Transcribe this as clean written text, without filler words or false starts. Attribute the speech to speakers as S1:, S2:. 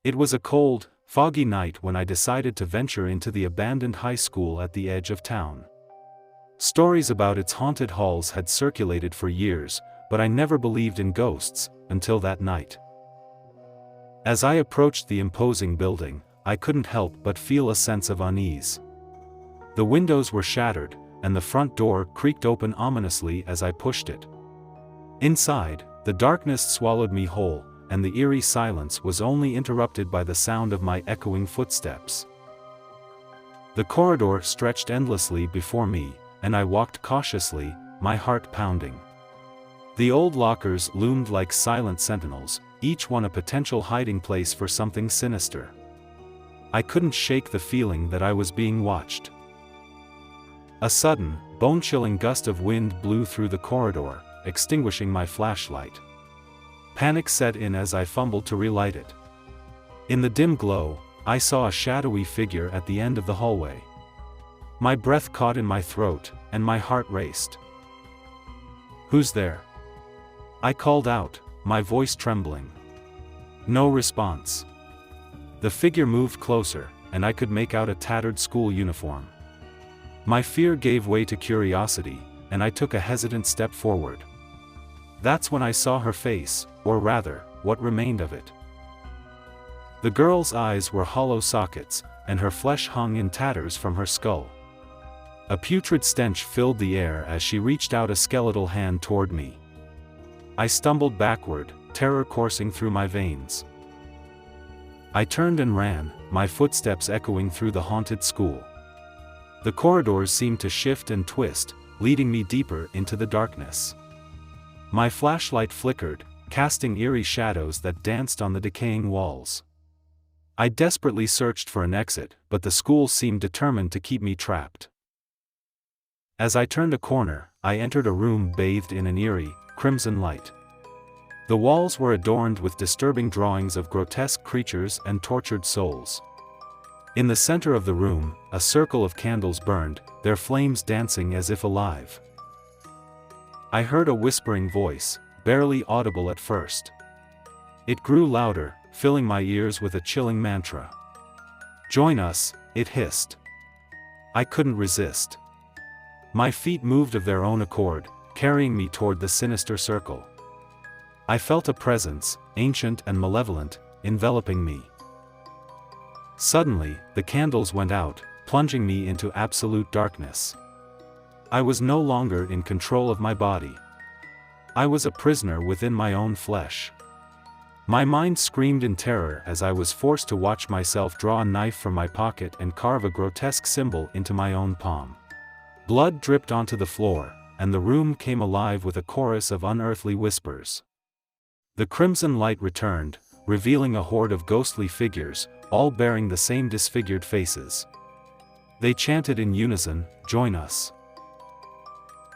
S1: It was a cold, foggy night when I decided to venture into the abandoned high school at the edge of town. Stories about its haunted halls had circulated for years, but I never believed in ghosts, until that night. As I approached the imposing building, I couldn't help but feel a sense of unease. The windows were shattered, and the front door creaked open ominously as I pushed it. Inside, the darkness swallowed me whole, and the eerie silence was only interrupted by the sound of my echoing footsteps. The corridor stretched endlessly before me, and I walked cautiously, my heart pounding. The old lockers loomed like silent sentinels, each one a potential hiding place for something sinister. I couldn't shake the feeling that I was being watched. A sudden, bone-chilling gust of wind blew through the corridor, extinguishing my flashlight. Panic set in as I fumbled to relight it. In the dim glow, I saw a shadowy figure at the end of the hallway. My breath caught in my throat, and my heart raced. "Who's there?" I called out, my voice trembling. No response. The figure moved closer, and I could make out a tattered school uniform. My fear gave way to curiosity, and I took a hesitant step forward. That's when I saw her face, or rather, what remained of it. The girl's eyes were hollow sockets, and her flesh hung in tatters from her skull. A putrid stench filled the air as she reached out a skeletal hand toward me. I stumbled backward, terror coursing through my veins. I turned and ran, my footsteps echoing through the haunted school. The corridors seemed to shift and twist, leading me deeper into the darkness. My flashlight flickered, casting eerie shadows that danced on the decaying walls. I desperately searched for an exit, but the school seemed determined to keep me trapped. As I turned a corner, I entered a room bathed in an eerie, crimson light. The walls were adorned with disturbing drawings of grotesque creatures and tortured souls. In the center of the room, a circle of candles burned, their flames dancing as if alive. I heard a whispering voice, barely audible at first. It grew louder, filling my ears with a chilling mantra. "Join us," it hissed. I couldn't resist. My feet moved of their own accord, carrying me toward the sinister circle. I felt a presence, ancient and malevolent, enveloping me. Suddenly, the candles went out, plunging me into absolute darkness. I was no longer in control of my body. I was a prisoner within my own flesh. My mind screamed in terror as I was forced to watch myself draw a knife from my pocket and carve a grotesque symbol into my own palm. Blood dripped onto the floor, and the room came alive with a chorus of unearthly whispers. The crimson light returned, revealing a horde of ghostly figures, all bearing the same disfigured faces. They chanted in unison, "Join us."